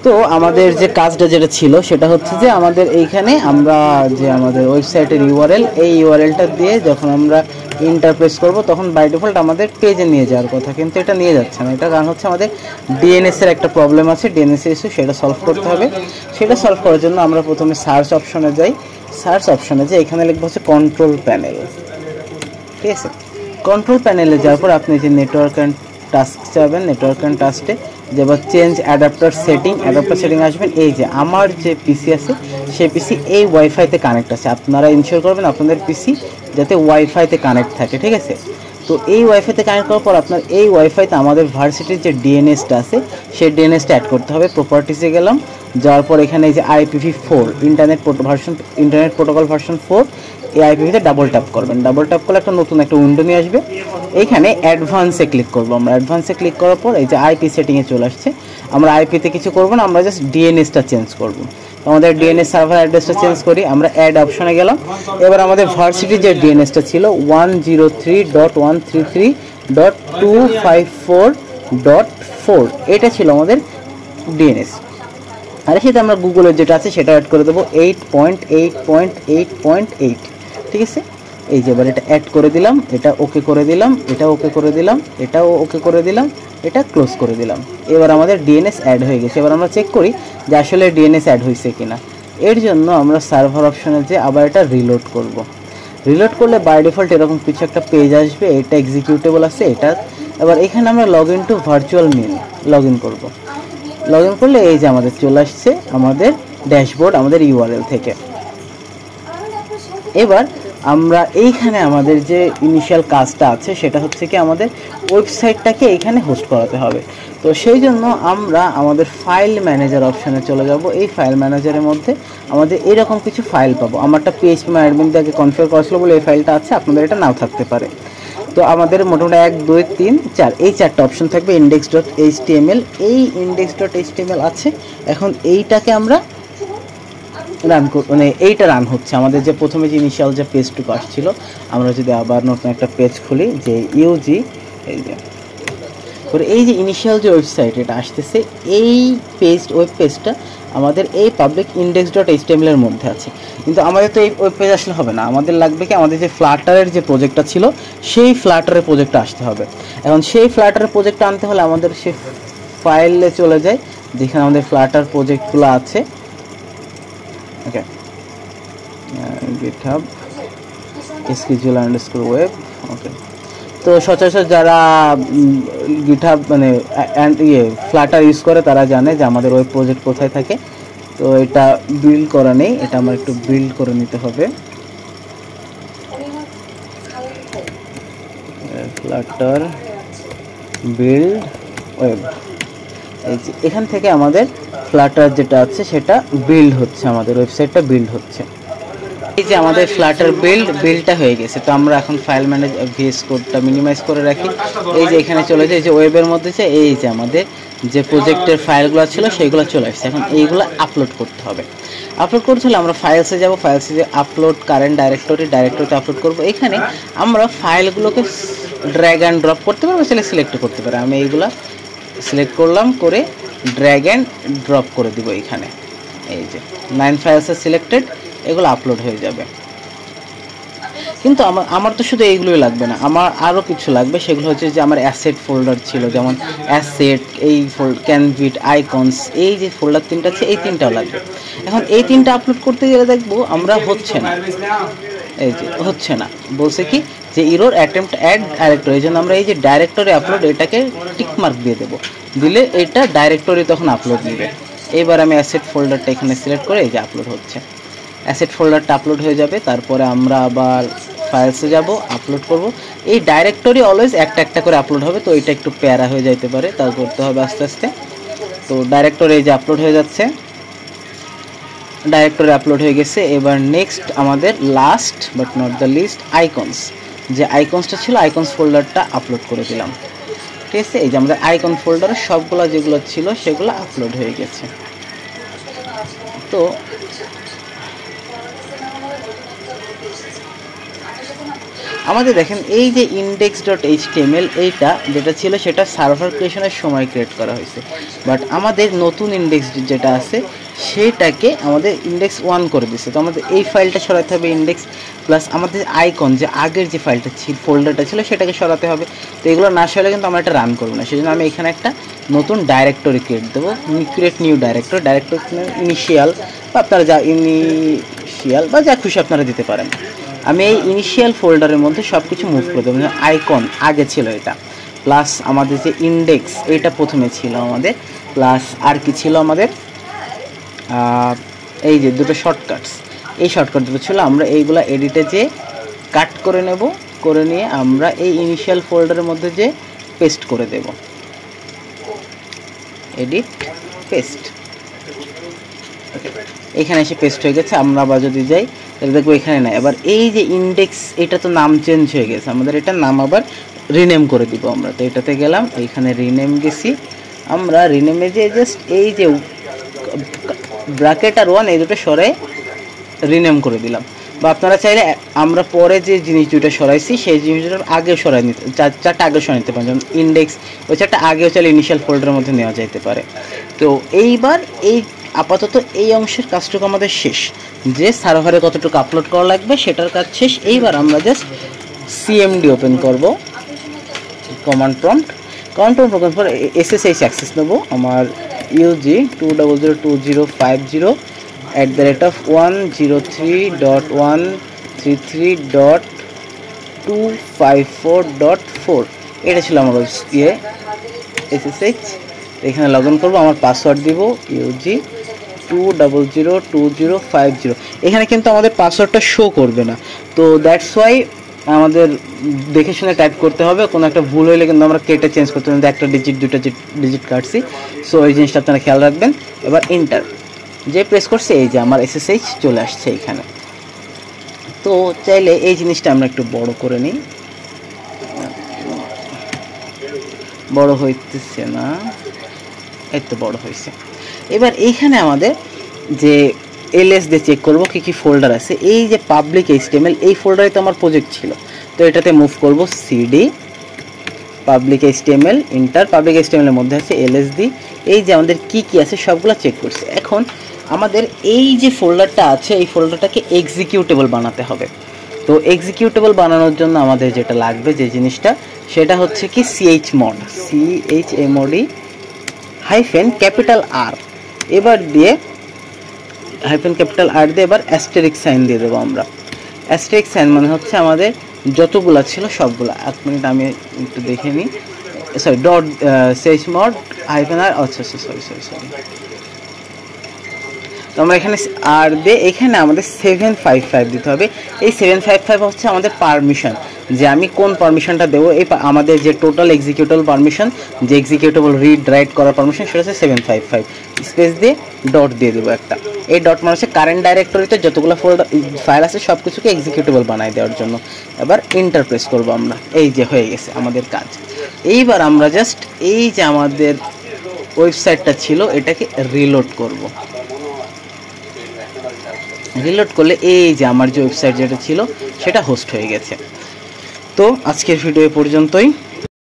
তো আমাদের যে কাজটা যেটা ছিল সেটা হচ্ছে যে আমাদের এইখানে আমরা যে আমাদের ওয়েবসাইটের ইউআরএল, এই ইউআরএলটা দিয়ে যখন আমরা ইন্টারপ্রেস করব তখন বাই ডিফল্ট আমাদের পেজে নিয়ে যাওয়ার কথা, কিন্তু এটা নিয়ে যাচ্ছে না। এটা কারণ হচ্ছে আমাদের ডিএনএস এর একটা প্রবলেম আছে, ডিএনএস ইস্যু, সেটা সলভ করতে হবে। সেটা সলভ করার জন্য আমরা প্রথমে সার্চ অপশনে যাই। সার্চ অপশনে যে এখানে লিখবো হচ্ছে কন্ট্রোল প্যানেল, ঠিক আছে। কন্ট্রোল প্যানেলে যাওয়ার পর আপনি যে নেটওয়ার্ক অ্যান্ড টাস্ক যাবেন, নেটওয়ার্ক অ্যান্ড টাস্কে যেবার চেঞ্জ অ্যাডাপ্টার সেটিং আসবেন। এই যে আমার যে পিসি আছে সেই পিসি এই ওয়াইফাইতে কানেক্ট আছে, আপনারা ইনশিওর করবেন আপনাদের পিসি যাতে ওয়াইফাইতে কানেক্ট থাকে, ঠিক আছে। তো এই ওয়াইফাইতে কানেক্ট করার পর আপনার এই ওয়াইফাইতে আমাদের ভার্সিটির যে ডিএনএসটা আছে সেই ডিএনএসটা অ্যাড করতে হবে। প্রপার্টিসে গেলাম, যাওয়ার পর এখানে এই যে IPv4 ইন্টারনেট প্রোটোকল ভার্সন 4, এই আইপিভিতে ডাবল ট্যাপ করবেন। ডাবল ট্যাপ করলে একটা নতুন একটা উইন্ডো নিয়ে আসবে। এইখানে অ্যাডভান্সে ক্লিক করবো আমরা। অ্যাডভান্সে ক্লিক করার পর এই যে আইপি সেটিংয়ে চলে আসছে। আমরা আইপিতে কিছু করবো না, আমরা জাস্ট ডিএনএসটা চেঞ্জ করবো। আমাদের ডিএনএস সার্ভার অ্যাড্রেসটা চেঞ্জ করি, আমরা অ্যাড অপশনে গেলাম। এবার আমাদের ভার্সিটির যে ডিএনএসটা ছিল 103.133.254.4, এটা ছিল আমাদের ডিএনএস। আর সেটা আমরা গুগলের যেটা আছে সেটা অ্যাড করে দেবো 8.8.8.8, ঠিক আছে। এই যে এবার এটা অ্যাড করে দিলাম, এটা ওকে করে দিলাম, এটা ওকে করে দিলাম, এটাও ওকে করে দিলাম, এটা ক্লোজ করে দিলাম। এবার আমাদের ডিএনএস অ্যাড হয়ে গেছে। এবার আমরা চেক করি যে আসলে ডিএনএস অ্যাড হয়েছে কিনা। এর জন্য আমরা সার্ভার অপশনে যে আবার এটা রিলোড করব। রিলোড করলে বাই ডিফল্ট এরকম কিছু একটা পেজ আসবে, এটা এক্সিকিউটেবল আছে এটা। এবার এখানে আমরা log in to virtual mail log in করবো। লগ ইন করলে এই যে আমাদের চলে আসছে আমাদের ড্যাশবোর্ড আমাদের ইউআরএল থেকে। এবার আমরা এইখানে আমাদের যে ইনিশিয়াল কাজটা আছে সেটা হচ্ছে কি আমাদের ওয়েবসাইটটাকে এইখানে হোস্ট করাতে হবে। তো সেই জন্য আমরা আমাদের ফাইল ম্যানেজার অপশানে চলে যাব। এই ফাইল ম্যানেজারের মধ্যে আমাদের এরকম কিছু ফাইল পাবো। আমারটা PHP থেকে কনফিগার করা ছিল বলে এই ফাইলটা আছে, আপনাদের এটা নাও থাকতে পারে। তো আমাদের মোটামুটি 1 2 3 4 এই 4টা অপশন থাকবে। index.html, এই index.html আছে। এখন এইটাকে আমরা রান মানে এইটা রান হচ্ছে আমাদের যে প্রথমে যে ইনিশিয়াল যে পেজটুকু আসছিল। আমরা যদি আবার নতুন একটা পেজ খুলি যে ইউজি, এই যে এই যে ইনিশিয়াল যে ওয়েবসাইট এটা আসতেছে, এই ওয়েব পেজটা আমাদের এই পাবলিক index.html এর মধ্যে আছে। কিন্তু আমাদের তো এই ওয়েব পেজ আসলে হবে না, আমাদের লাগবে কি আমাদের যে ফ্লাটারের যে প্রজেক্টটা ছিল সেই ফ্লাটারের প্রজেক্টটা আসতে হবে। এখন সেই ফ্লাটারের প্রজেক্টটা আনতে হলে আমাদের সেই ফাইলে চলে যায় যেখানে আমাদের ফ্লাটার প্রজেক্টগুলো আছে। ওকে, GitHub schedule_web, ওকে। তো সচরাচর যারা GitHub মানে ফ্লাটার ইউজ করে তারা জানে যে আমাদের ওয়েব প্রজেক্ট কোথায় থাকে। তো এটা বিল্ড করা নেই, এটা আমার একটু বিল্ড করে নিতে হবে। ফ্লাটার বিল্ড ওয়েব, এই যে এখান থেকে আমাদের ফ্লাটার যেটা আছে সেটা বিল্ড হচ্ছে, আমাদের ওয়েবসাইটটা বিল্ড হচ্ছে। এই যে আমাদের ফ্লাটার বিল্ডটা হয়ে গেছে। তো আমরা এখন ফাইল ম্যানেজার VS কোডটা মিনিমাইজ করে রাখি। এই যে এখানে চলে যায় যে ওয়েবের মধ্যে যে এই যে আমাদের যে প্রজেক্টের ফাইলগুলো ছিল সেইগুলো চলে আসছে। এখন এইগুলো আপলোড করতে হবে। আপলোড করতে হলে আমরা ফাইলসে যাব, ফাইলসে যে আপলোড কারেন্ট ডাইরেক্টরিতে আপলোড করব। এখানে আমরা ফাইলগুলোকে ড্র্যাগ অ্যান্ড ড্রপ করতে পারবো, সিলেক্ট করতে পারি। আমি এইগুলা সিলেক্ট করলাম, করে ড্র্যাগ অ্যান্ড ড্রপ করে দিব এখানে। এই যে 9 ফাইলস আর সিলেক্টেড, এগুলো আপলোড হয়ে যাবে। কিন্তু আমার তো শুধু এইগুলোই লাগবে না, আমার আরও কিছু লাগবে। সেগুলো হচ্ছে যে আমার অ্যাসেট ফোল্ডার ছিল, যেমন অ্যাসেট, এই ক্যানভিট, আইকনস, এই যে ফোল্ডার 3টা আছে এই 3টাও লাগবে। এখন এই 3টা আপলোড করতে গেলে দেখবো আমরা হচ্ছে না, এই যে হচ্ছে না, বলছে কি যে এরর অ্যাটেম্পট অ্যাড ডাইরেক্টরি। এই জন্য আমরা এই যে ডাইরেক্টরি আপলোড এটাকে টিক মার্ক দিয়ে দেবো, দিলে এটা ডাইরেক্টরি তখন আপলোড নেবে। এবার আমি অ্যাসেট ফোল্ডারটা এখানে সিলেক্ট করে এই যে আপলোড হচ্ছে, অ্যাসেট ফোল্ডারটা আপলোড হয়ে যাবে। তারপরে আমরা আবার ফাইলসে যাব, আপলোড করব। এই ডাইরেক্টরি অলওয়েজ একটা একটা করে আপলোড হবে, তো এটা একটু প্যারা হয়ে যাইতে পারে, তাও করতে হবে আস্তে আস্তে। তো ডাইরেক্টরি এই যে আপলোড হয়ে যাচ্ছে, ডাইরেক্টরি আপলোড হয়ে গেছে। এবার নেক্সট আমাদের last but not the least icons, যে আইকনসটা ছিল আইকনস ফোল্ডারটা আপলোড করে দিলাম, ঠিক আছে। এই যে আমাদের আইকন ফোল্ডারে সবগুলো যেগুলো ছিল সেগুলো আপলোড হয়ে গেছে। তো আমাদের দেখেন এই যে index.html এইটা যেটা ছিল সেটা সার্ভার ক্রিয়েশনের সময় ক্রিয়েট করা হয়েছে, বাট আমাদের নতুন ইন্ডেক্স যেটা আছে সেটাকে আমাদের ইন্ডেক্স 1 করে দিচ্ছে। তো আমাদের এই ফাইলটা সরাতে হবে ইন্ডেক্স প্লাস আমাদের আইকন যে আগের যে ফাইলটা ছিল ফোল্ডারটা ছিল সেটাকে সরাতে হবে। তো এগুলো না সরালে কিন্তু আমরা এটা রান করবো না, সেই জন্য আমি এখানে একটা নতুন ডাইরেক্টরি ক্রিয়েট দেবো, ক্রিয়েট নিউ ডাইরেক্টরি ইনিশিয়াল বা আপনারা যা ইনিশিয়াল বা যা খুশি আপনারা দিতে পারেন। আমি এই ইনিশিয়াল ফোল্ডারের মধ্যে সব কিছু মুভ করে দেবো। আইকন আগে ছিল এটা, প্লাস আমাদের যে ইন্ডেক্স এটা প্রথমে ছিল আমাদের, প্লাস আর কি ছিল আমাদের এই যে দুটো শর্টকাটস, এই শর্টকাট দুটো ছিল। আমরা এইগুলা এডিটে যে কাট করে নেব, করে নিয়ে আমরা এই ইনিশিয়াল ফোল্ডারের মধ্যে যে পেস্ট করে দেব, এডিট পেস্ট। এখানে এসে পেস্ট হয়ে গেছে। আমরা আবার যদি যাই তাহলে দেখবো এখানে না। এবার এই যে ইন্ডেক্স এটা তো নাম চেঞ্জ হয়ে গেছে, আমাদের এটা নাম আবার রিনেম করে দিব আমরা। তো এটাতে গেলাম, এইখানে রিনেম গেছি আমরা, রিনেমে যে জাস্ট এই যে ব্র্যাকেট আর 1 এই দুটো সরাই রিনেম করে দিলাম। বা আপনারা চাইলে আমরা পরে যে জিনিস দুটো সরাইছি সেই জিনিসটার আগে সরাই নিতে, চারটা আগে সরাই নিতে পারেন, যেমন ইন্ডেক্স ওই চারটা আগেও চাইলে ইনিশিয়াল ফোল্ডারের মধ্যে নেওয়া যাইতে পারে। তো এইবার এই আপাতত এই অংশের কাজটুকু আমাদের শেষ, যে সার্ভারে কতটুকু আপলোড করা লাগবে সেটার কাজ শেষ। এইবার আমরা জাস্ট সিএমডি ওপেন করব, কমান্ড প্রম্পট ওপেন করে SSH অ্যাক্সেস নেব। আমার UG 2002050@133.254.4 এটা ছিল আমার SSH। এখানে লগ ইন করবো, আমার পাসওয়ার্ড দিব UG 2002050। এখানে কিন্তু আমাদের পাসওয়ার্ডটা শো করবে না, তো দ্যাটস ওয়াই আমাদের দেখে শুনে টাইপ করতে হবে। কোনো একটা ভুল হইলে কিন্তু আমরা কেটে চেঞ্জ করতে হবে, একটা ডিজিট দুটো ডিজিট কাটছি, সো এই জিনিসটা আপনারা খেয়াল রাখবেন। এবার এন্টার যে প্রেস করছে এই যে আমার SSH চলে আসছে এইখানে। তো চাইলে এই জিনিসটা আমরা একটু বড় করে নিই, বড় হইতেছে না, একটু বড় হয়েছে। এবার এইখানে আমাদের যে এলএস দিয়ে চেক করবো কী কী ফোল্ডার আছে। এই যে পাবলিক HTML এই ফোল্ডারে তো আমার প্রজেক্ট ছিল, তো এটাতে মুভ করব CD public HTML inter, public HTML এর মধ্যে আছে LSD। এই যে আমাদের কি কি আছে সবগুলো চেক করছে। এখন আমাদের এই যে ফোল্ডারটা আছে এই ফোল্ডারটাকে এক্সিকিউটেবল বানাতে হবে। তো এক্সিকিউটেবল বানানোর জন্য আমাদের যেটা লাগবে যে জিনিসটা সেটা হচ্ছে কি chmod -R, এবার দিয়ে -R দিয়ে এবার অ্যাস্টেরিক সাইন দিয়ে দেবো আমরা। অ্যাস্টেরিক সাইন মানে হচ্ছে আমাদের যতগুলা ছিল সবগুলা। 1 মিনিট আমি একটু দেখে নিই, সরি ডট chmod -R, আচ্ছা সরি। তো আমরা এখানে আর দিয়ে এখানে আমাদের 755 দিতে হবে। এই 755 হচ্ছে আমাদের পারমিশন, যে আমি কোন পারমিশনটা দেবো। এই আমাদের যে টোটাল এক্সিকিউটেবল পারমিশন, যে এক্সিকিউটেবল রিড রাইট করার পারমিশন সেটা হচ্ছে 755। স্পেস দিয়ে ডট দিয়ে দেবো একটা। এই ডট মানে হচ্ছে কারেন্ট ডাইরেক্টরিতে যতগুলো ফাইল আছে সব কিছুকে এক্সিকিউটেবল বানাই দেওয়ার জন্য। এবার এন্টার প্রেস করবো আমরা, এই যে হয়ে গেছে আমাদের কাজ। এইবার আমরা জাস্ট এই যে আমাদের ওয়েবসাইটটা ছিল এটাকে রিলোড করব। রিলোড করলে এই যে আমার যে ওয়েবসাইট যেটা ছিল সেটা হোস্ট হয়ে গেছে। তো আজকের ভিডিও পর্যন্তই।